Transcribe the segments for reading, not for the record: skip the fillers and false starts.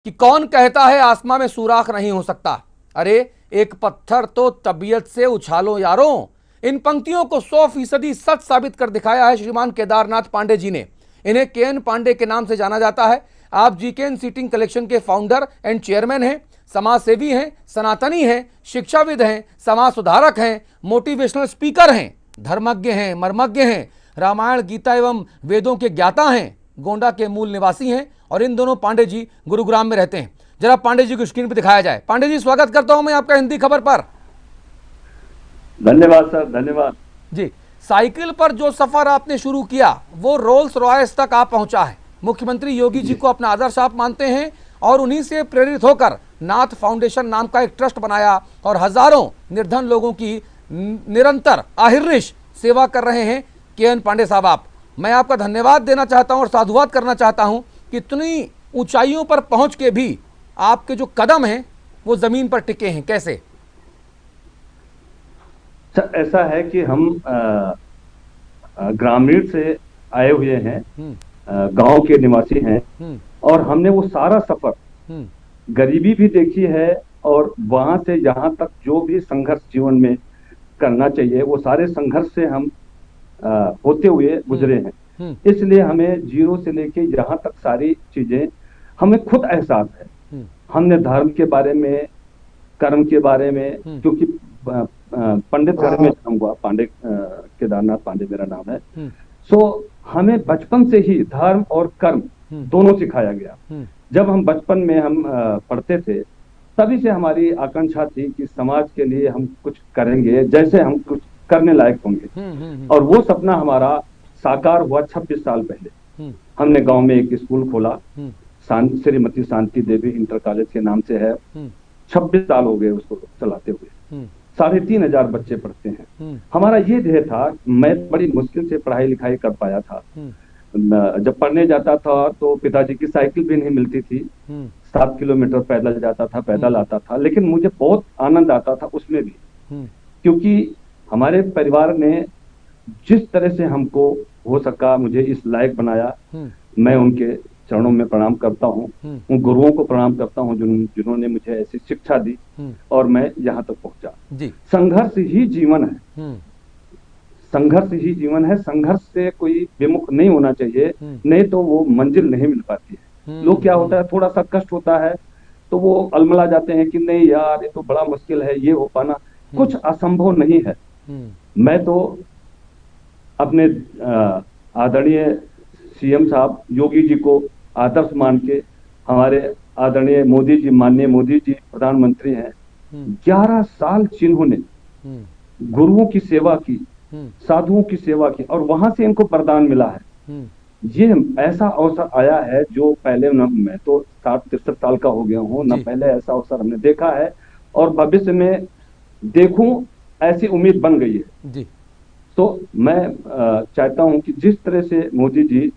कि कौन कहता है आसमां में सुराख नहीं हो सकता। अरे एक पत्थर तो तबीयत से उछालो यारों। इन पंक्तियों को 100% सच साबित कर दिखाया है श्रीमान केदारनाथ पांडे जी ने। इन्हें केएन पांडे के नाम से जाना जाता है। आप जीकेएन सीटिंग कलेक्शन के फाउंडर एंड चेयरमैन हैं, समाज सेवी हैं, सनातनी हैं, शिक्षाविद हैं, समाज सुधारक हैं, मोटिवेशनल स्पीकर हैं, धर्मज्ञ हैं, मर्मज्ञ हैं, रामायण गीता एवं वेदों के ज्ञाता हैं, गोंडा के मूल निवासी हैं और इन दोनों पांडे जी गुरुग्राम में रहते हैं। जरा पांडे जी को स्क्रीन पर दिखाया जाए। पांडे जी, स्वागत करता हूं मैं आपका हिंदी खबर पर। धन्यवाद सर, धन्यवाद जी। साइकिल पर जो सफर आपने शुरू किया वो रोल्स रॉयस तक आप पहुंचा है। मुख्यमंत्री योगी जी को अपना आदर्श आप मानते हैं और उन्हीं से प्रेरित होकर नाथ फाउंडेशन नाम का एक ट्रस्ट बनाया और हजारों निर्धन लोगों की निरंतर अहिर्निश सेवा कर रहे हैं केएन पांडे साहब आप। मैं आपका धन्यवाद देना चाहता हूं और साधुवाद करना चाहता हूं कि इतनी ऊंचाइयों पर पहुंच के भी आपके जो कदम हैं वो जमीन पर टिके हैं। कैसे? सर, ऐसा है कि हम ग्रामीण से आए हुए हैं, गांव के निवासी हैं और हमने वो सारा सफर, गरीबी भी देखी है और वहां से यहाँ तक जो भी संघर्ष जीवन में करना चाहिए वो सारे संघर्ष से हम होते हुए गुजरे हैं। इसलिए हमें जीरो से लेके यहाँ तक सारी चीजें हमें खुद एहसास है। हमने धर्म के बारे में, कर्म के बारे में, क्योंकि पंडित घर में जन्म हुआ, पांडे केदारनाथ पांडे मेरा नाम है। सो हमें बचपन से ही धर्म और कर्म दोनों सिखाया गया। जब हम बचपन में हम पढ़ते थे तभी से हमारी आकांक्षा थी कि समाज के लिए हम कुछ करेंगे, जैसे हम कुछ करने लायक होंगे। और वो सपना हमारा साकार हुआ 26 साल पहले। हमने गांव में एक स्कूल खोला, श्रीमती शांति देवी इंटर कॉलेज के नाम से है। 26 साल हो गए उसको चलाते हुए। 3,500 बच्चे पढ़ते हैं। हमारा ये ध्येय था। मैं बड़ी मुश्किल से पढ़ाई लिखाई कर पाया था। जब पढ़ने जाता था तो पिताजी की साइकिल भी नहीं मिलती थी। 7 किलोमीटर पैदल जाता था, पैदल आता था, लेकिन मुझे बहुत आनंद आता था उसमें भी, क्योंकि हमारे परिवार ने जिस तरह से हमको हो सका मुझे इस लायक बनाया। मैं उनके चरणों में प्रणाम करता हूँ, उन गुरुओं को प्रणाम करता हूँ जिन्होंने मुझे ऐसी शिक्षा दी और मैं यहाँ तक पहुंचा। संघर्ष ही जीवन है, संघर्ष ही जीवन है। संघर्ष से कोई विमुख नहीं होना चाहिए, नहीं तो वो मंजिल नहीं मिल पाती है। लोग क्या होता है, थोड़ा सा कष्ट होता है तो वो अलमला जाते हैं कि नहीं यार ये तो बड़ा मुश्किल है, ये हो पाना कुछ असंभव नहीं है। मैं तो अपने आदरणीय सीएम साहब योगी जी को आदर्श मान के, हमारे आदरणीय मोदी जी, माननीय मोदी जी प्रधानमंत्री हैं, 11 साल जिन्होंने गुरुओं की सेवा की, साधुओं की सेवा की और वहां से इनको वरदान मिला है। ये ऐसा अवसर आया है जो पहले न, मैं तो 60-63 साल का हो गया हूँ, न पहले ऐसा अवसर हमने देखा है और भविष्य में देखूं ऐसी उम्मीद बन गई है जी। तो मैं चाहता हूं कि जिस तरह से मोदी जी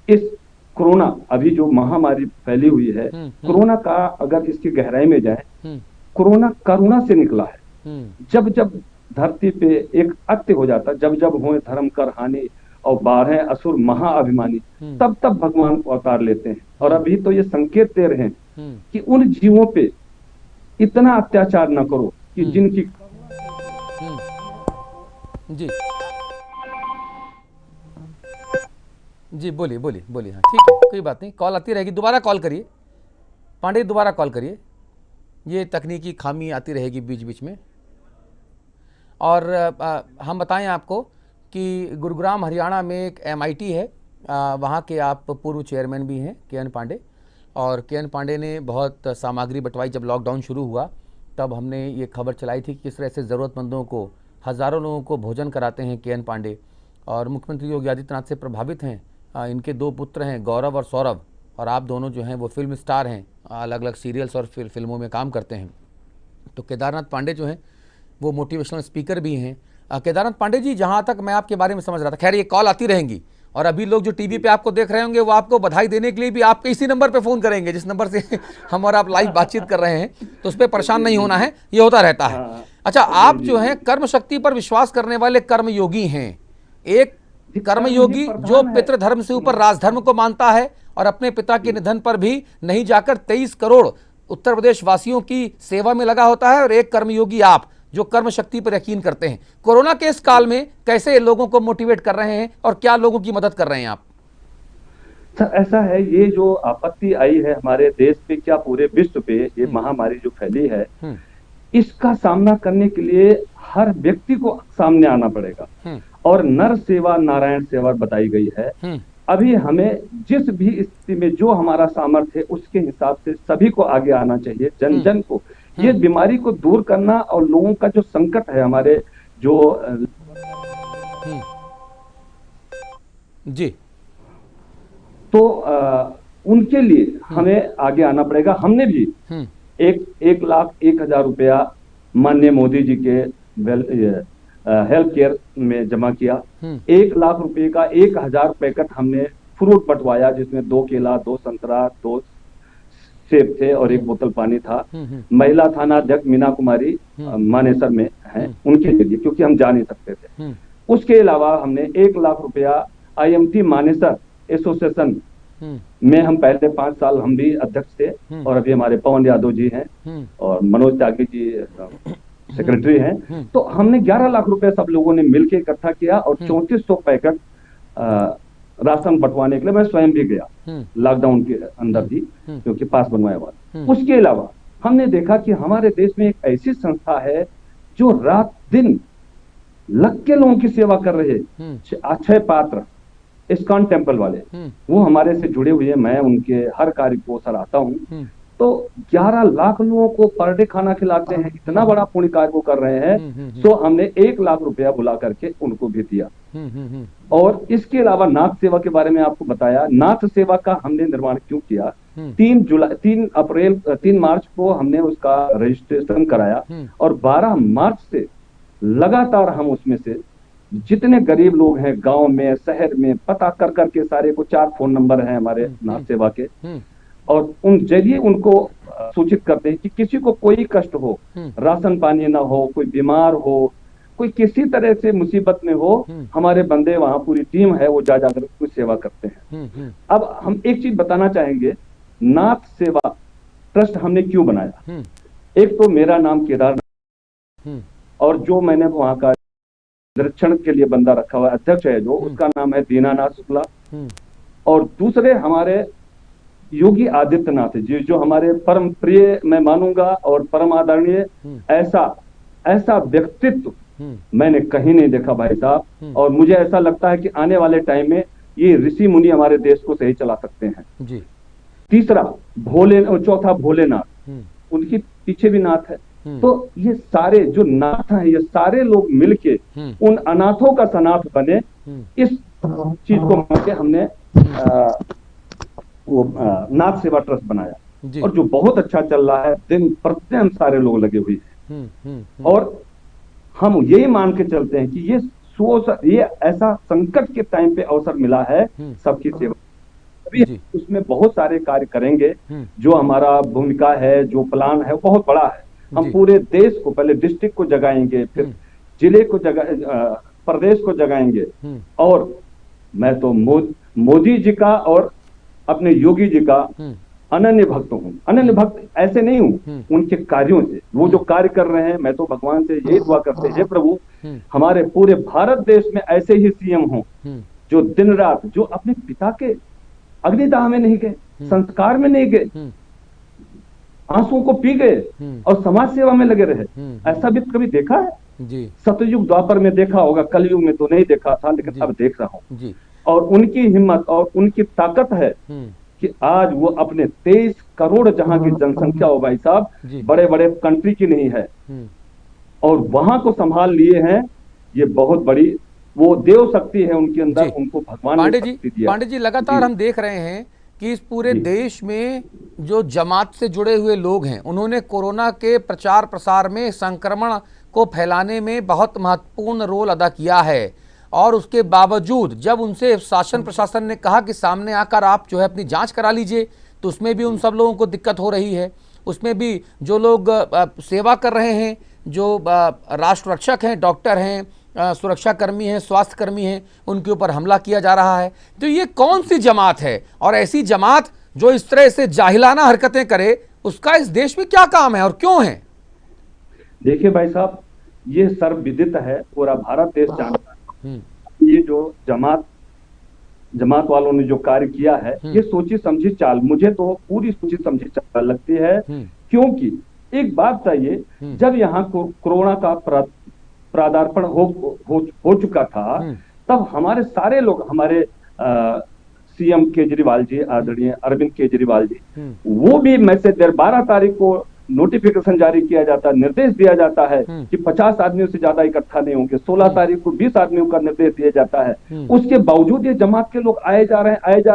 इस कोरोना, अभी जो महामारी फैली हुई है, कोरोना का अगर इसकी गहराई में जाए, कोरोना करुणा से निकला है। जब जब धरती पे एक अत्य हो जाता, जब जब होए धर्म कर हानि और 12 असुर महाअभिमानी, तब तब भगवान अवतार लेते हैं। और अभी तो ये संकेत दे रहे हैं कि उन जीवों पे इतना अत्याचार न करो कि जिनकी जी जी बोलिए बोलिए बोलिए। हाँ ठीक है, कोई बात नहीं, कॉल आती रहेगी, दोबारा कॉल करिए पांडे, दोबारा कॉल करिए। ये तकनीकी खामी आती रहेगी बीच बीच में। और हम बताएं आपको कि गुरुग्राम हरियाणा में एक MIT है, वहाँ के आप पूर्व चेयरमैन भी हैं केएन पांडे। और केएन पांडे ने बहुत सामग्री बंटवाई। जब लॉकडाउन शुरू हुआ तब हमने ये खबर चलाई थी कि किस तरह से ज़रूरतमंदों को, हज़ारों लोगों को भोजन कराते हैं केएन पांडे। और मुख्यमंत्री योगी आदित्यनाथ से प्रभावित हैं। इनके 2 पुत्र हैं, गौरव और सौरभ, और आप दोनों जो हैं वो फिल्म स्टार हैं, अलग अलग सीरियल्स और फिल्मों में काम करते हैं। तो केदारनाथ पांडे जो हैं वो मोटिवेशनल स्पीकर भी हैं। केदारनाथ पांडे जी, जहाँ तक मैं आपके बारे में समझ रहा था, खैर ये कॉल आती रहेंगी और अभी लोग जो टीवी पे आपको देख रहे होंगे वो आपको बधाई देने के लिए भी आपके इसी नंबर पे फ़ोन करेंगे जिस नंबर से हम और आप लाइव बातचीत कर रहे हैं, तो उस पर परेशान नहीं होना है, ये होता रहता है। अच्छा, आप जो हैं कर्म शक्ति पर विश्वास करने वाले कर्मयोगी हैं। एक कर्मयोगी जो पितृधर्म से ऊपर राजधर्म को मानता है और अपने पिता के निधन पर भी नहीं जाकर 23 करोड़ उत्तर प्रदेश वासियों की सेवा में लगा होता है, और एक कर्मयोगी आप जो कर्म शक्ति पर यकीन करते हैं। कोरोना के इस काल में कैसे लोगों को मोटिवेट कर रहे हैं और क्या लोगों की मदद कर रहे हैं आप? सर ऐसा है, ये जो आपत्ति आई है हमारे देश पे, क्या पूरे विश्व पे, ये महामारी जो फैली है, इसका सामना करने के लिए हर व्यक्ति को सामने आना पड़ेगा। और नर सेवा नारायण सेवा बताई गई है। अभी हमें जिस भी स्थिति में जो हमारा सामर्थ्य है उसके हिसाब से सभी को आगे आना चाहिए। जन जन को ये बीमारी को दूर करना और लोगों का जो संकट है हमारे जो जी, तो उनके लिए हमें आगे आना पड़ेगा। हमने भी 1,01,000 रुपया माननीय मोदी जी के हेल्थ केयर में जमा किया। 1 लाख रुपए का 1,000 पैकेट हमने फ्रूट बंटवाया, जिसमें 2 केला, 2 संतरा, 2 सेब थे और 1 बोतल पानी था। महिला थाना अध्यक्ष मीना कुमारी मानेसर में है, उनके लिए, क्योंकि हम जा नहीं सकते थे। उसके अलावा हमने 1 लाख रुपया IMT मानेसर एसोसिएशन में हम पहले 5 साल हम भी अध्यक्ष थे, और अभी हमारे पवन यादव जी हैं और मनोज त्यागी जी सेक्रेटरी हैं। तो हमने 11 लाख रुपए सब लोगों ने मिलकर इकट्ठा किया और 3400 पैकेट राशन बंटवाने के लिए मैं स्वयं भी गया, लॉकडाउन के अंदर भी, क्योंकि पास बनवाया हुआ। उसके अलावा हमने देखा कि हमारे देश में एक ऐसी संस्था है जो रात दिन लग के लोगों की सेवा कर रहे हैं। अक्षय पात्र इस्कॉन टेम्पल वाले, वो हमारे से जुड़े हुए हैं। मैं उनके हर कार्य को सराहता हूँ। तो 11 लाख लोगों को पर डे खाना खिलाते हैं, इतना बड़ा पुण्य कार्य को कर रहे हैं। तो हमने 1 लाख रुपया बुला करके उनको भी दिया। और इसके अलावा नाथ सेवा के बारे में आपको बताया। नाथ सेवा का हमने निर्माण क्यों किया? 3 मार्च को हमने उसका रजिस्ट्रेशन कराया और 12 मार्च से लगातार हम उसमें से जितने गरीब लोग हैं गांव में शहर में पता कर करके, सारे को 4 फोन नंबर हैं हमारे नाथ सेवा के, और उन जरिए उनको सूचित करते हैं कि किसी को कोई कष्ट हो, राशन पानी ना हो, कोई बीमार हो, कोई किसी तरह से मुसीबत में हो, हमारे बंदे वहां पूरी टीम है, वो जा जाकर उसकी सेवा करते हैं। अब हम एक चीज बताना चाहेंगे, नाथ सेवा ट्रस्ट हमने क्यों बनाया। एक तो मेरा नाम केदारनाथ, और जो मैंने वहां का निरीक्षण के लिए बंदा रखा हुआ अध्यक्ष है जो, उसका नाम है दीनानाथ शुक्ला। और दूसरे हमारे योगी आदित्यनाथ जी, जो हमारे परम प्रिय मैं मानूंगा और परम आदरणीय, ऐसा व्यक्तित्व मैंने कहीं नहीं देखा भाई साहब। और मुझे ऐसा लगता है कि आने वाले टाइम में ये ऋषि मुनि हमारे देश को सही चला सकते हैं जी। तीसरा चौथा भोलेनाथ, उनकी पीछे भी नाथ है। तो ये सारे जो नाथ हैं, ये सारे लोग मिलके उन अनाथों का सनाथ बने, इस चीज को मिलके हमने वो नाथ सेवा ट्रस्ट बनाया, और जो बहुत अच्छा चल रहा है। दिन प्रतिदिन सारे लोग लगे हुए हैं, और हम यही मान के चलते हैं कि ये ऐसा संकट के टाइम पे अवसर मिला है सबकी सेवा। अभी उसमें बहुत सारे कार्य करेंगे। जो हमारा भूमिका है, जो प्लान है, वो बहुत बड़ा है। हम पूरे देश को, पहले डिस्ट्रिक्ट को जगाएंगे, फिर जिले को प्रदेश को जगाएंगे। और मैं तो मोदी जी का और अपने योगी जी का अनन्य भक्त हूँ। अनन्य भक्त ऐसे नहीं हूँ, उनके कार्यों से, वो जो कार्य कर रहे हैं, मैं तो भगवान से यही दुआ करते हैं, हे प्रभु हमारे पूरे भारत देश में ऐसे ही CM हों जो दिन रात, जो अपने पिता के अग्निदाह में नहीं गए, संस्कार में नहीं गए, आंसुओं को पी गए और समाज सेवा में लगे रहे। ऐसा भी कभी देखा है जी? सतयुग द्वापर में देखा होगा, कलयुग में तो नहीं देखा था, लेकिन अब देख रहा हूँ। और उनकी हिम्मत और उनकी ताकत है कि आज वो अपने 23 करोड़ जहां की जनसंख्या हो भाई साहब, बड़े बड़े कंट्री की नहीं है, और वहां को संभाल लिए हैं। ये बहुत बड़ी वो देव शक्ति है उनके अंदर, उनको भगवान ने शक्ति दिया। पांडे जी, लगातार हम देख रहे हैं कि इस पूरे देश में जो जमात से जुड़े हुए लोग हैं, उन्होंने कोरोना के प्रचार प्रसार में, संक्रमण को फैलाने में बहुत महत्वपूर्ण रोल अदा किया है। और उसके बावजूद जब उनसे शासन प्रशासन ने कहा कि सामने आकर आप जो है अपनी जांच करा लीजिए, तो उसमें भी उन सब लोगों को दिक्कत हो रही है। उसमें भी जो लोग सेवा कर रहे हैं, जो राष्ट्र रक्षक हैं, डॉक्टर हैं, सुरक्षा कर्मी हैं, स्वास्थ्य कर्मी हैं, उनके ऊपर हमला किया जा रहा है। तो ये कौन सी जमात है, और ऐसी जमात जो इस तरह से जाहिलाना हरकतें करे, उसका इस देश में क्या काम है और क्यों है? देखिए भाई साहब, ये सर्वविदित है, पूरा भारत देश जानता है। ये जो जमात वालों ने जो कार्य किया है, ये सोची समझी चाल, मुझे तो पूरी सोची समझी चाल लगती है। क्योंकि एक बात चाहिए, जब यहाँ कोरोना का प्रादार्पण हो चुका था, तब हमारे सारे लोग, हमारे सीएम केजरीवाल जी, आदरणीय अरविंद केजरीवाल जी, वो भी मैसेज 12 तारीख को नोटिफिकेशन जारी किया जाता है, निर्देश दिया जाता है कि 50 आदमियों से ज्यादा इकट्ठा नहीं होंगे। 16 तारीख को 20 आदमियों का निर्देश दिया जाता है। उसके बावजूद ये जमात के लोग आए जा रहे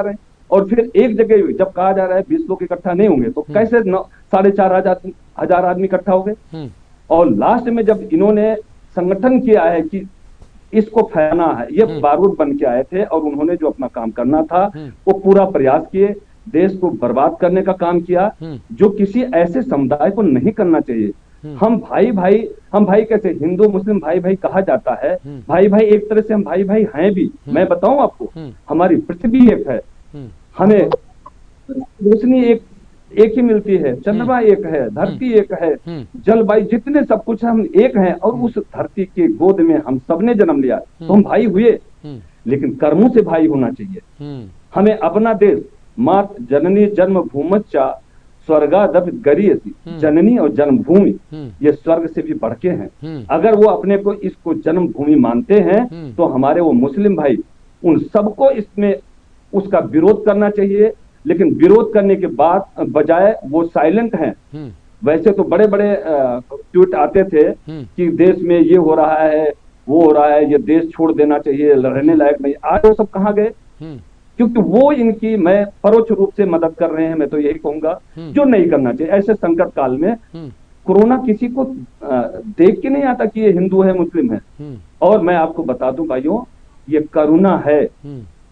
हैं, और फिर एक जगह जब कहा जा रहा है 20 लोग इकट्ठा नहीं होंगे, तो कैसे 4,500 आदमी इकट्ठा हो गए। और लास्ट में जब इन्होंने संगठन किया है कि इसको फैलाना है, ये बारूद बन के आए थे, और उन्होंने जो अपना काम करना था वो पूरा प्रयास किए, देश को बर्बाद करने का काम किया, जो किसी ऐसे समुदाय को नहीं करना चाहिए। हम भाई कैसे, हिंदू मुस्लिम भाई भाई कहा जाता है, भाई भाई एक तरह से हम भाई भाई हैं भी। मैं बताऊं आपको, हमारी पृथ्वी एक है, हमें रोशनी एक ही मिलती है, चंद्रमा एक है, धरती एक है, जलवायु, जितने सब कुछ हम एक हैं, और उस धरती के गोद में हम सबने जन्म लिया, तो हम भाई हुए। लेकिन कर्मों से भाई होना चाहिए। हमें अपना देश, मात जननी जन्म भूमच्चा स्वर्गादपि गरीयसी, जननी और जन्मभूमि ये स्वर्ग से भी बढ़ के हैं। अगर वो अपने को इसको जन्मभूमि मानते हैं, तो हमारे वो मुस्लिम भाई, उन सबको इसमें उसका विरोध करना चाहिए। लेकिन विरोध करने के बाद बजाय वो साइलेंट हैं। वैसे तो बड़े बड़े ट्वीट आते थे कि देश में ये हो रहा है, वो हो रहा है, ये देश छोड़ देना चाहिए, रहने लायक नहीं। आज वो सब कहाँ गए? क्योंकि वो इनकी, मैं परोक्ष रूप से मदद कर रहे हैं। मैं तो यही कहूंगा, जो नहीं करना चाहिए ऐसे संकट काल में। कोरोना किसी को देख के नहीं आता कि ये हिंदू है, मुस्लिम है। और मैं आपको बता दूं भाइयों, ये करुणा है।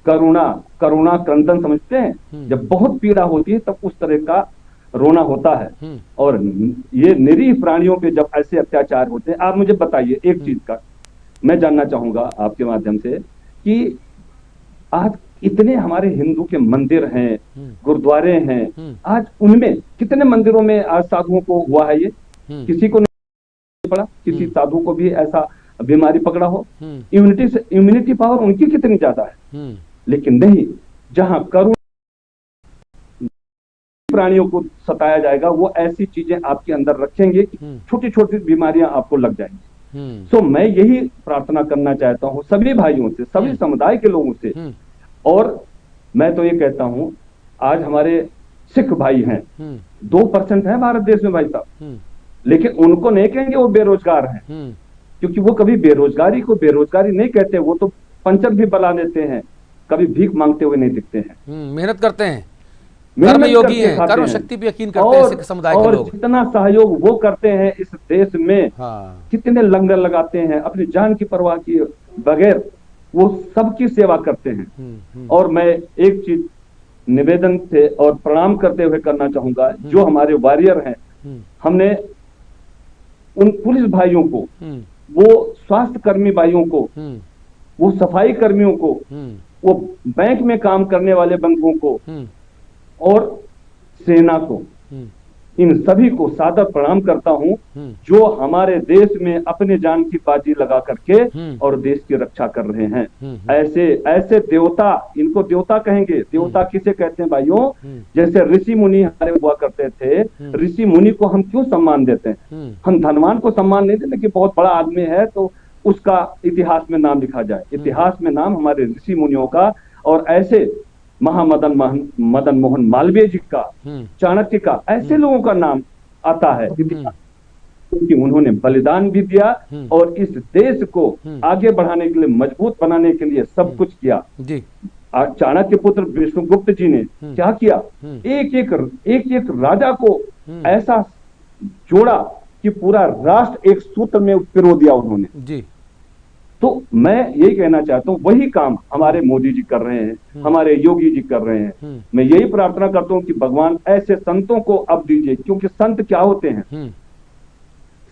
करुणा क्रंदन समझते हैं, जब बहुत पीड़ा होती है तब उस तरह का रोना होता है। और ये निरीह प्राणियों पे जब ऐसे अत्याचार होते हैं, आप मुझे बताइए एक चीज का मैं जानना चाहूंगा आपके माध्यम से, कि आज इतने हमारे हिंदू के मंदिर हैं, गुरुद्वारे हैं, आज उनमें कितने मंदिरों में आज साधुओं को हुआ है ये? किसी को नहीं पड़ा, किसी साधु को भी ऐसा बीमारी पकड़ा हो? इम्यूनिटी पावर उनकी कितनी ज्यादा है। लेकिन नहीं, जहां करुण प्राणियों को सताया जाएगा, वो ऐसी चीजें आपके अंदर रखेंगे कि छोटी छोटी बीमारियां आपको लग जाएंगी। सो मैं यही प्रार्थना करना चाहता हूं सभी भाइयों से, सभी समुदाय के लोगों से। और मैं तो ये कहता हूं, आज हमारे सिख भाई हैं, 2% है भारत देश में भाई साहब, लेकिन उनको नहीं कहेंगे वो बेरोजगार हैं, क्योंकि वो कभी बेरोजगारी को बेरोजगारी नहीं कहते। वो तो पंचर भी बना देते हैं, कभी भीख मांगते हुए नहीं दिखते हैं। मेहनत करते हैं, कर्मयोगी हैं, कर्म शक्ति पे यकीन करते हैं सिख समुदाय के लोग। जितना सहयोग वो करते हैं इस देश में, कितने लंगर लगाते हैं, अपनी जान की परवाह किए बगैर वो सबकी सेवा करते हैं। और मैं एक चीज निवेदन से और प्रणाम करते हुए करना चाहूंगा, जो हमारे वॉरियर हैं, हमने उन पुलिस भाइयों को, वो स्वास्थ्य कर्मी भाइयों को, वो सफाई कर्मियों को, वो बैंक में काम करने वाले बंधुओं को और सेना को, इन सभी को सादर प्रणाम करता हूं, जो हमारे देश में अपने जान की बाजी लगा करके और देश की रक्षा कर रहे हैं। ऐसे देवता, इनको देवता कहेंगे। देवता किसे कहते हैं भाइयों? जैसे ऋषि मुनि हमारे हुआ करते थे, ऋषि मुनि को हम क्यों सम्मान देते हैं? हम धनवान को सम्मान नहीं देते कि बहुत बड़ा आदमी है तो उसका इतिहास में नाम लिखा जाए। इतिहास में नाम हमारे ऋषि मुनियों का, और ऐसे मदन मोहन मालवीय जी का, चाणक्य का, ऐसे लोगों का नाम आता है क्योंकि उन्होंने बलिदान भी दिया और इस देश को आगे बढ़ाने के लिए, मजबूत बनाने के लिए सब कुछ किया। चाणक्य पुत्र विष्णुगुप्त जी ने क्या किया? एक एक राजा को ऐसा जोड़ा कि पूरा राष्ट्र एक सूत्र में पिरो दिया उन्होंने। तो मैं यही कहना चाहता हूँ, वही काम हमारे मोदी जी कर रहे हैं, हमारे योगी जी कर रहे हैं। मैं यही प्रार्थना करता हूँ कि भगवान ऐसे संतों को अब दीजिए, क्योंकि संत क्या होते हैं?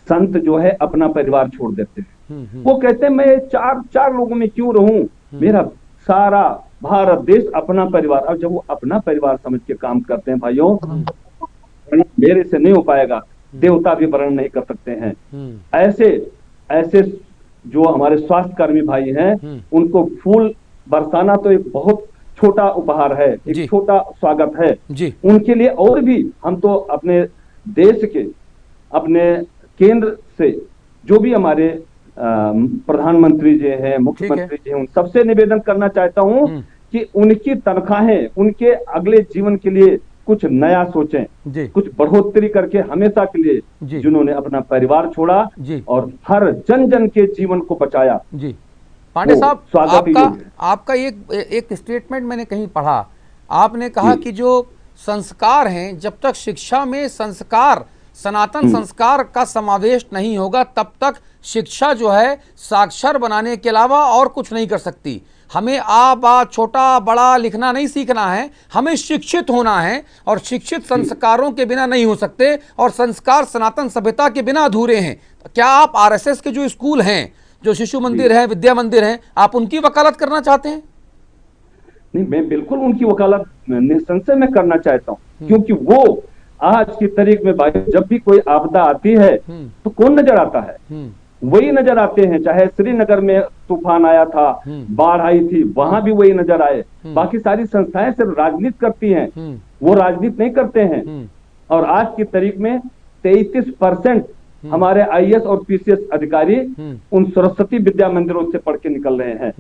संत जो है अपना परिवार छोड़ देते हैं, वो कहते हैं मैं चार लोगों में क्यों रहूं, मेरा सारा भारत देश अपना परिवार। और जब वो अपना परिवार समझ के काम करते हैं भाइयों, मेरे से नहीं हो पाएगा, देवता भी वर्ण नहीं कर सकते हैं। ऐसे ऐसे जो हमारे स्वास्थ्य कर्मी भाई हैं, उनको फूल बरसाना तो एक बहुत छोटा उपहार है, एक छोटा स्वागत है उनके लिए। और भी हम तो अपने देश के, अपने केंद्र से जो भी हमारे प्रधानमंत्री जी हैं, मुख्यमंत्री जी हैं, उन सबसे निवेदन करना चाहता हूं कि उनकी तनख्वाहें उनके अगले जीवन के लिए कुछ नया सोचें, कुछ बढ़ोतरी करके हमेशा के लिए जिन्होंने अपना परिवार छोड़ा और हर जन जन के जीवन को बचाया। पांडे साहब, आपका एक स्टेटमेंट मैंने कहीं पढ़ा, आपने कहा कि जो संस्कार हैं, जब तक शिक्षा में संस्कार, सनातन संस्कार का समावेश नहीं होगा, तब तक शिक्षा जो है साक्षर बनाने के अलावा और कुछ नहीं कर सकती। हमें आ बा छोटा बड़ा लिखना नहीं सीखना है, हमें शिक्षित होना है, और शिक्षित संस्कारों के बिना नहीं हो सकते, और संस्कार सनातन सभ्यता के बिना अधूरे हैं। क्या आप आरएसएस के जो स्कूल हैं, जो शिशु मंदिर है, विद्या मंदिर है, आप उनकी वकालत करना चाहते हैं? नहीं, मैं बिल्कुल उनकी वकालत निसंशय में करना चाहता हूं, क्योंकि वो आज की तारीख में भाई जब भी कोई आपदा आती है तो कौन नजर आता है? वही नजर आते हैं। चाहे श्रीनगर में तूफान आया था, बाढ़ आई थी, वहां भी वही नजर आए। बाकी सारी संस्थाएं सिर्फ राजनीति करती हैं, वो राजनीति नहीं करते हैं। और आज की तारीख में 33% हमारे आईएएस और पीसीएस अधिकारी उन सरस्वती विद्या मंदिरों से पढ़ के निकल रहे हैं।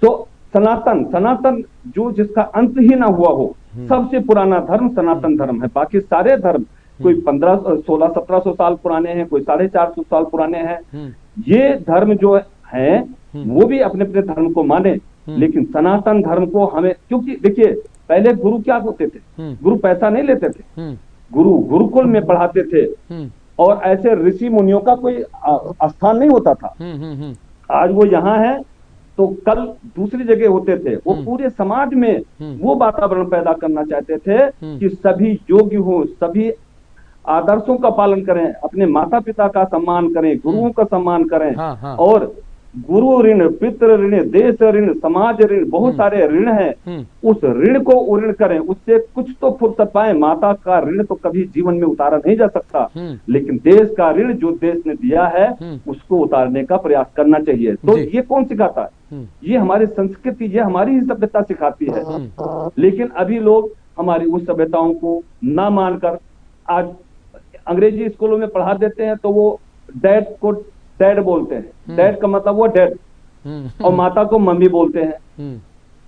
तो सनातन जो जिसका अंत ही ना हुआ हो, सबसे पुराना धर्म सनातन धर्म है। बाकी सारे धर्म कोई 1500-1600-1700 साल पुराने हैं, कोई 450 साल पुराने हैं। ये धर्म जो है वो भी अपने अपने धर्म को माने, लेकिन सनातन धर्म को हमें, क्योंकि देखिए पहले गुरु क्या होते थे, गुरु पैसा नहीं लेते थे, गुरु गुरुकुल में पढ़ाते थे, और ऐसे ऋषि मुनियों का कोई स्थान नहीं होता था। आज वो यहाँ है तो कल दूसरी जगह होते थे। वो पूरे समाज में वो वातावरण पैदा करना चाहते थे कि सभी योग्य हो, सभी आदर्शों का पालन करें, अपने माता पिता का सम्मान करें, गुरुओं का सम्मान करें। और गुरु ऋण, पितृ ऋण, देश ऋण, समाज ऋण, बहुत सारे ऋण हैं, उस ऋण को उऋण करें, उससे कुछ तो फुर्सत पाए। माता का ऋण तो कभी जीवन में उतारा नहीं जा सकता, लेकिन देश का ऋण जो देश ने दिया है उसको उतारने का प्रयास करना चाहिए। तो ये कौन सिखाता है? ये हमारी संस्कृति, ये हमारी ही सभ्यता सिखाती है। लेकिन अभी लोग हमारी उस सभ्यताओं को ना मानकर आज अंग्रेजी स्कूलों में पढ़ा देते हैं, तो वो डैड को डैड बोलते हैं, डैड का मतलब वो डैड, और माता को मम्मी बोलते हैं।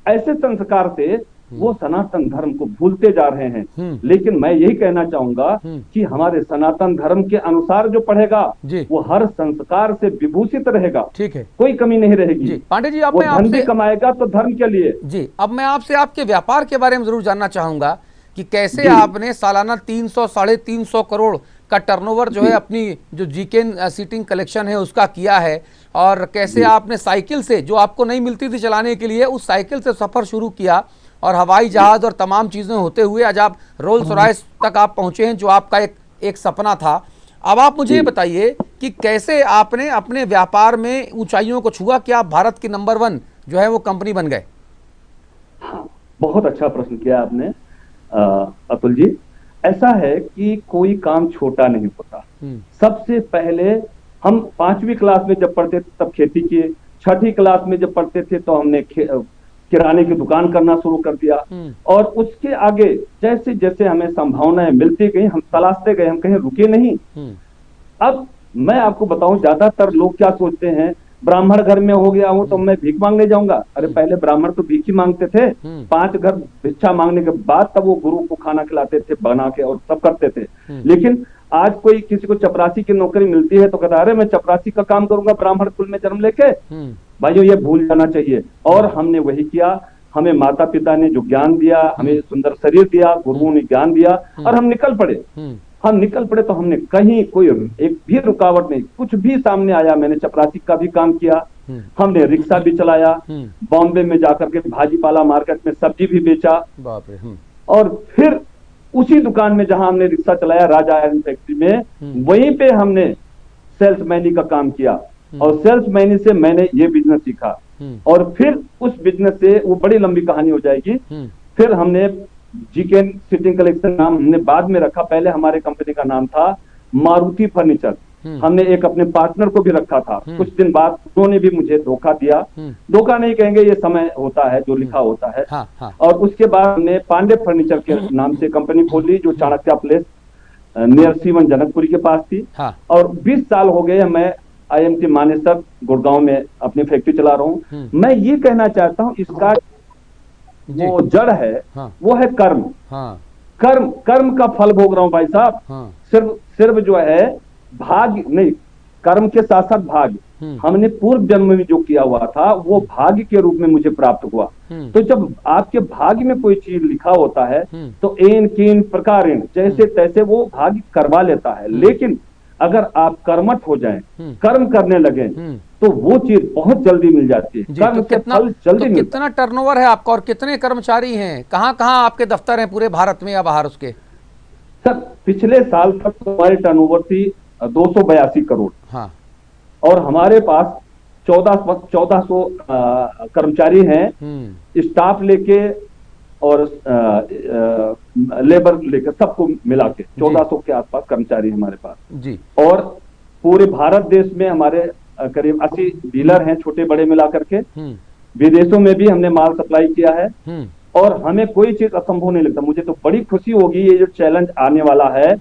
ऐसे संस्कार से वो सनातन धर्म को भूलते जा रहे हैं। लेकिन मैं यही कहना चाहूंगा कि हमारे सनातन धर्म के अनुसार जो पढ़ेगा वो हर संस्कार से विभूषित रहेगा। ठीक है, कोई कमी नहीं रहेगी। पांडे जी, अब मैं धन भी कमाएगा तो धर्म के लिए। जी, अब मैं आपसे आपके व्यापार के बारे में जरूर जानना चाहूंगा कि कैसे आपने सालाना 300-350 करोड़ का टर्नओवर जो है अपनी जो जीकेन सीटिंग कलेक्शन है उसका किया है, और कैसे आपने साइकिल से, जो आपको नहीं मिलती थी चलाने के लिए, उस साइकिल से सफर शुरू किया, और हवाई जहाज और तमाम चीजें होते हुए आज आप रोल्स रॉयस तक आप पहुंचे हैं, जो आपका एक सपना था। अब आप मुझे ये बताइए कि कैसे आपने अपने व्यापार में ऊंचाइयों को छुआ, कि आप भारत की नंबर 1 जो है वो कंपनी बन गए? बहुत अच्छा प्रश्न किया आपने अतुल जी। ऐसा है कि कोई काम छोटा नहीं होता। सबसे पहले हम 5वीं क्लास में जब पढ़ते थे तब खेती किए, 6ठी क्लास में जब पढ़ते थे तो हमने किराने की दुकान करना शुरू कर दिया, और उसके आगे जैसे जैसे हमें संभावनाएं मिलती गई हम तलाशते गए, हम कहीं रुके नहीं। अब मैं आपको बताऊं, ज्यादातर लोग क्या सोचते हैं, ब्राह्मण घर में हो गया हूं तो मैं भीख मांगने जाऊंगा। अरे पहले ब्राह्मण तो भीख ही मांगते थे, 5 घर भिक्षा मांगने के बाद तब वो गुरु को खाना खिलाते थे बना के, और सब करते थे। लेकिन आज कोई किसी को चपरासी की नौकरी मिलती है तो कहता है अरे मैं चपरासी का काम करूंगा ब्राह्मण कुल में जन्म लेके। भाइयों, ये भूल जाना चाहिए। और हमने वही किया। हमें माता पिता ने जो ज्ञान दिया, हमें सुंदर शरीर दिया, गुरुओं ने ज्ञान दिया, और हम निकल पड़े। तो हमने कहीं कोई एक भी रुकावट नहीं, कुछ भी सामने आया। मैंने चपरासी का भी काम किया, हमने रिक्शा भी चलाया, बॉम्बे में जाकर के भाजीपाला मार्केट में सब्जी भी बेचा, और फिर उसी दुकान में जहां हमने रिक्शा चलाया, राजा आयरन फैक्ट्री में, वहीं पे हमने सेल्समैनी का काम किया। और सेल्समैन से मैंने ये बिजनेस सीखा, और फिर उस बिजनेस से, वो बड़ी लंबी कहानी हो जाएगी, फिर हमने जीकेन सिटिंग कलेक्शन नाम हमने बाद में रखा। पहले हमारे कंपनी का नाम था मारुति फर्नीचर। हमने एक अपने पार्टनर को भी रखा था। कुछ दिन बाद उन्होंने भी मुझे धोखा दिया। धोखा नहीं कहेंगे, ये समय होता है जो लिखा होता है। और उसके बाद हमने पांडे फर्नीचर के नाम से कंपनी खोली, जो चाणक्य प्लेस नियर सीवन जनकपुरी के पास थी। और 20 साल हो गए मैं IMT मानेसर गुड़गांव में अपनी फैक्ट्री चला रहा हूँ। मैं ये कहना चाहता हूँ, इसका वो जड़ है, वो है कर्म। कर्म कर्म का फल भोग रहा हूँ भाई साहब। सिर्फ जो है भाग्य नहीं, कर्म के साथ साथ भाग्य। हमने पूर्व जन्म में जो किया हुआ था वो भाग्य के रूप में मुझे प्राप्त हुआ। तो जब आपके भाग्य में कोई चीज लिखा होता है तो एन कीन प्रकारेण जैसे तैसे वो भाग्य करवा लेता है। लेकिन अगर आप कर्मठ हो जाएं, कर्म करने लगे, तो वो चीज बहुत जल्दी मिल जाती है। कर्म के फल जल्दी मिलता है। कितना टर्नओवर है आपका और कितने कर्मचारी हैं? कहाँ कहाँ आपके दफ्तर हैं पूरे भारत में या बाहर उसके? सर पिछले साल तक हमारी टर्नओवर थी 282 करोड़। और हमारे पास 1400 कर्मचारी हैं, स्टाफ लेके और लेबर लेकर सबको मिला के 1400 के आसपास कर्मचारी हमारे पास जी। और पूरे भारत देश में हमारे करीब 80 डीलर हैं, छोटे बड़े मिला करके। विदेशों में भी हमने माल सप्लाई किया है और हमें कोई चीज असंभव नहीं लगता। मुझे तो बड़ी खुशी होगी, ये जो चैलेंज आने वाला है,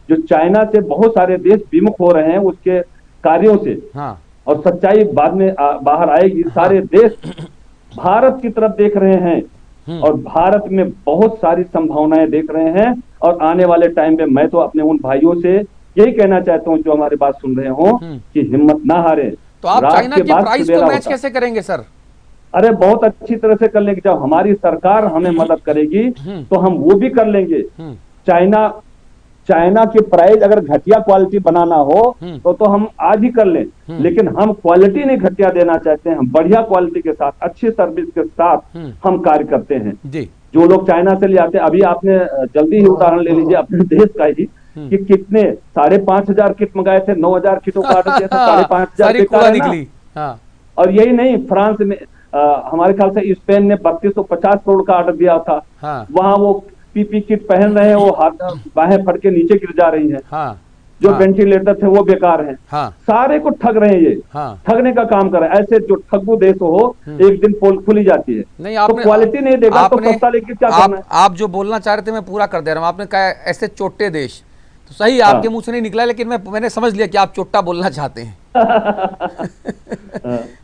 जो चाइना से बहुत सारे देश विमुख हो रहे हैं उसके कार्यों से, और सच्चाई बाद में बाहर आएगी। सारे देश भारत की तरफ देख रहे हैं और भारत में बहुत सारी संभावनाएं देख रहे हैं। और आने वाले टाइम में मैं तो अपने उन भाइयों से यही कहना चाहता हूं जो हमारी बात सुन रहे हो कि हिम्मत ना हारे। तो आप चाइना की प्राइस को मैच कैसे करेंगे सर? अरे बहुत अच्छी तरह से कर लेंगे। जब हमारी सरकार हमें मदद करेगी तो हम वो भी कर लेंगे। चाइना की प्राइस अगर घटिया क्वालिटी बनाना हो तो हम आज ही कर लें, लेकिन हम क्वालिटी नहीं घटिया देना चाहते हैं। हम बढ़िया क्वालिटी के साथ, अच्छी सर्विस के साथ हम कार्य करते हैं जी। जो लोग चाइना से ले आते हैं, अभी आपने जल्दी ही उदाहरण ले लीजिए अपने देश का ही, कि कितने 5,500 किट मंगाए थे, 9,000 किटों का ऑर्डर दिया था, 5,500 निकली। और यही नहीं, फ्रांस में हमारे ख्याल से स्पेन ने 3250 करोड़ का ऑर्डर दिया था। वहां वो पीपी किट पहन रहे हैं, वो हाथ बाहें फट के नीचे गिर जा रही हैं। जो वेंटिलेटर थे वो बेकार हैं। सारे को ठग रहे हैं, ये ठगने का काम कर रहे हैं। ऐसे जो ठगू देश हो एक दिन पोल खुली जाती है। नहीं, तो क्वालिटी नहीं देगा तो सस्ता लेके क्या करना है? आप जो बोलना चाह रहे थे मैं पूरा कर दे रहा हूँ। आपने कहा ऐसे चोटे देश, तो सही आपके मुंह से नहीं निकला, लेकिन मैंने समझ लिया कि आप चोट्टा बोलना चाहते हैं।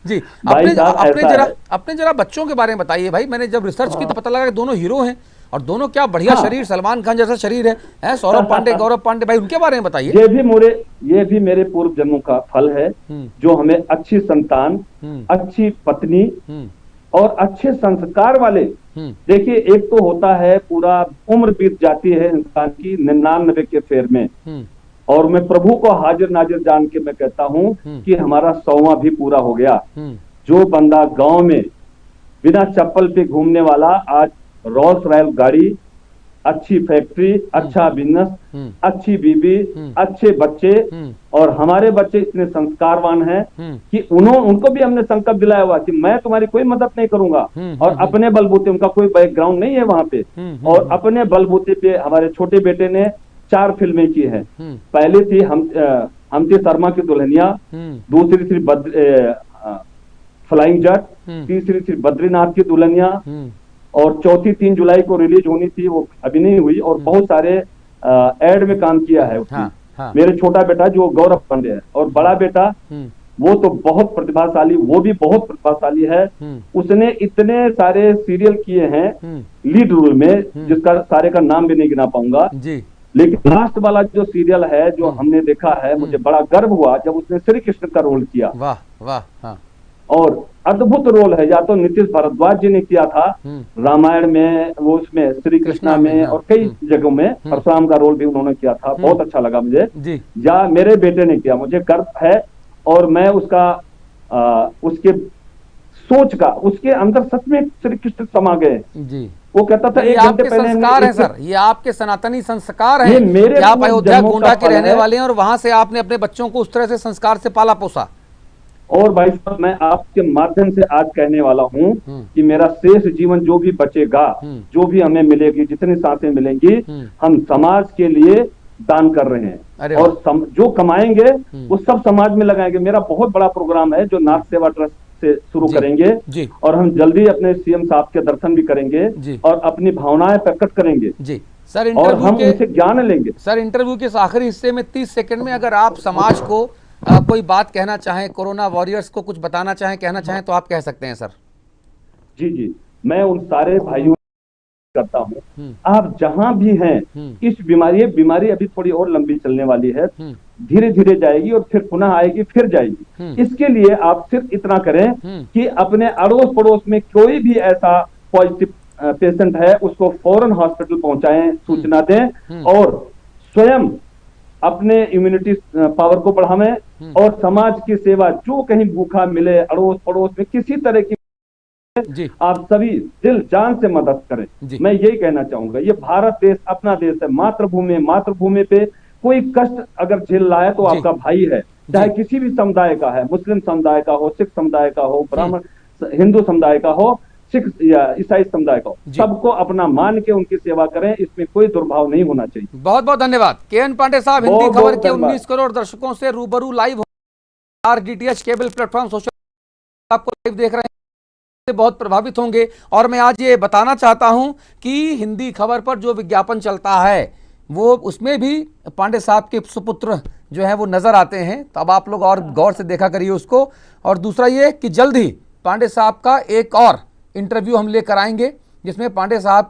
जी अपने जरा बच्चों के बारे में बताइए भाई। मैंने जब रिसर्च की तो पता लगा कि दोनों हीरो हैं और दोनों क्या बढ़िया शरीर, सलमान खान जैसा शरीर है। सौरभ पांडे, गौरव पांडे भाई, उनके बारे में बताइए। ये भी मेरे पूर्व जन्मों का फल है, जो हमें अच्छी संतान, अच्छी पत्नी और अच्छे संस्कार वाले। देखिए, एक तो होता है पूरा उम्र बीत जाती है इंसान की 99 के फेर में, और मैं प्रभु को हाजिर नाजिर जान के मैं कहता हूं कि हमारा 100वां भी पूरा हो गया। जो बंदा गांव में बिना चप्पल पे घूमने वाला आज रोल्स रॉयल गाड़ी, अच्छी फैक्ट्री, अच्छा बिजनेस, अच्छी बीवी, अच्छे बच्चे, और हमारे बच्चे इतने संस्कारवान हैं कि उनको भी हमने संकल्प दिलाया हुआ कि मैं तुम्हारी कोई मदद नहीं करूंगा, और अपने बलबूते, उनका कोई बैकग्राउंड नहीं है वहां पे, और अपने बलबूते पे हमारे छोटे बेटे ने 4 फिल्में की हैं। पहली थी हमती शर्मा की दुल्हनिया, दूसरी थी फ्लाइंग जट, तीसरी थी बद्रीनाथ की दुल्हनिया, और चौथी 3 जुलाई को रिलीज होनी थी, वो अभी नहीं हुई। और बहुत सारे एड में काम किया है उसने। मेरे छोटा बेटा जो गौरव पांडे है, और बड़ा बेटा वो तो बहुत प्रतिभाशाली, वो भी बहुत प्रतिभाशाली है। उसने इतने सारे सीरियल किए हैं लीड रोल में, जिसका सारे का नाम भी नहीं गिना पाऊंगा। लेकिन लास्ट वाला जो सीरियल है जो हमने देखा है, मुझे बड़ा गर्व हुआ जब उसने श्री कृष्ण का रोल किया। वाह वाह। और अद्भुत रोल है। या तो नीतीश भारद्वाज जी ने किया था रामायण में, वो उसमें श्री कृष्णा में, और कई जगहों में परशुराम का रोल भी उन्होंने किया था। बहुत अच्छा लगा मुझे। या मेरे बेटे ने किया, मुझे गर्व है। और मैं उसके सोच का, उसके अंदर सच में श्री कृष्ण समा गए। वो कहता था 1 घंटे पहले संस्कार है सर, ये आपके सनातनी संस्कार हैं। आप अयोध्या गोंडा के रहने वाले हैं और वहां से आपने अपने बच्चों को उस तरह से संस्कार से पाला पोसा। और भाई साहब मैं आपके माध्यम से आज कहने वाला हूं कि मेरा शेष जीवन जो भी बचेगा, जो भी हमें मिलेगी, जितनी सांसें मिलेंगी, हम समाज के लिए दान कर रहे हैं और जो कमाएंगे वो सब समाज में लगाएंगे। मेरा बहुत बड़ा प्रोग्राम है जो नाथ सेवा ट्रस्ट से शुरू करेंगे और हम जल्दी अपने सीएम साहब के दर्शन भी करेंगे और अपनी भावनाएं प्रकट करेंगे जी सर। और हम उनसे ज्ञान लेंगे। सर इंटरव्यू के आखिरी हिस्से में 30 सेकंड में अगर आप समाज को कोई बात कहना चाहें, कोरोना वॉरियर्स को कुछ बताना चाहें, कहना चाहें तो आप कह सकते हैं सर। जी जी, मैं उन सारे भाइयों करता हूं, आप जहां भी हैं, इस बीमारी अभी थोड़ी और लंबी चलने वाली है, धीरे धीरे जाएगी और फिर पुनः आएगी, फिर जाएगी। इसके लिए आप सिर्फ इतना करें कि अपने अड़ोस पड़ोस में कोई भी ऐसा पॉजिटिव पेशेंट है उसको फौरन हॉस्पिटल पहुंचाएं, सूचना दें और स्वयं अपने इम्यूनिटी पावर को बढ़ावें और समाज की सेवा, जो कहीं भूखा मिले अड़ोस पड़ोस में किसी तरह की जी। आप सभी दिल जान से मदद करें। मैं यही कहना चाहूंगा, ये भारत देश अपना देश है, मातृभूमि पे कोई कष्ट अगर झेल रहा है तो आपका भाई है, चाहे किसी भी समुदाय का है, मुस्लिम समुदाय का हो, सिख समुदाय का हो, ब्राह्मण हिंदू समुदाय का हो, सिख या ईसाई समुदाय का हो, सबको अपना मान के उनकी सेवा करें, इसमें कोई दुर्भाव नहीं होना चाहिए। बहुत बहुत धन्यवाद। केएन पांडे साहब, हिंदी खबर के 19 करोड़ दर्शकों से रूबरू live RDTH cable platform social आपको लाइव देख रहे हैं, बहुत प्रभावित होंगे। और मैं आज ये बताना चाहता हूं कि हिंदी खबर पर जो विज्ञापन चलता है वो उसमें भी पांडे साहब के सुपुत्र जो है वो नजर आते हैं, तो अब आप लोग और गौर से देखा करिए उसको। और दूसरा ये कि जल्द ही पांडे साहब का एक और इंटरव्यू हम लेकर आएंगे जिसमें पांडे साहब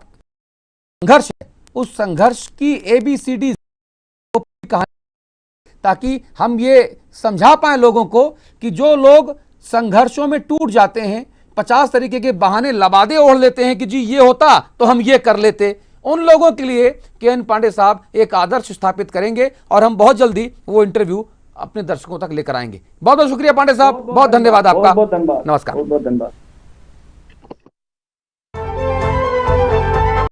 संघर्ष है, उस संघर्ष की ABCD कहानी, ताकि हम ये समझा पाए लोगों को कि जो लोग संघर्षों में टूट जाते हैं, 50 तरीके के बहाने लबादे ओढ़ लेते हैं कि जी ये होता तो हम ये कर लेते, उन लोगों के लिए केएन पांडे साहब एक आदर्श स्थापित करेंगे और हम बहुत जल्दी वो इंटरव्यू अपने दर्शकों तक लेकर आएंगे। बहुत बहुत शुक्रिया पांडे साहब, बहुत धन्यवाद आपका। बहुत धन्यवाद, नमस्कार। बहुत धन्यवाद।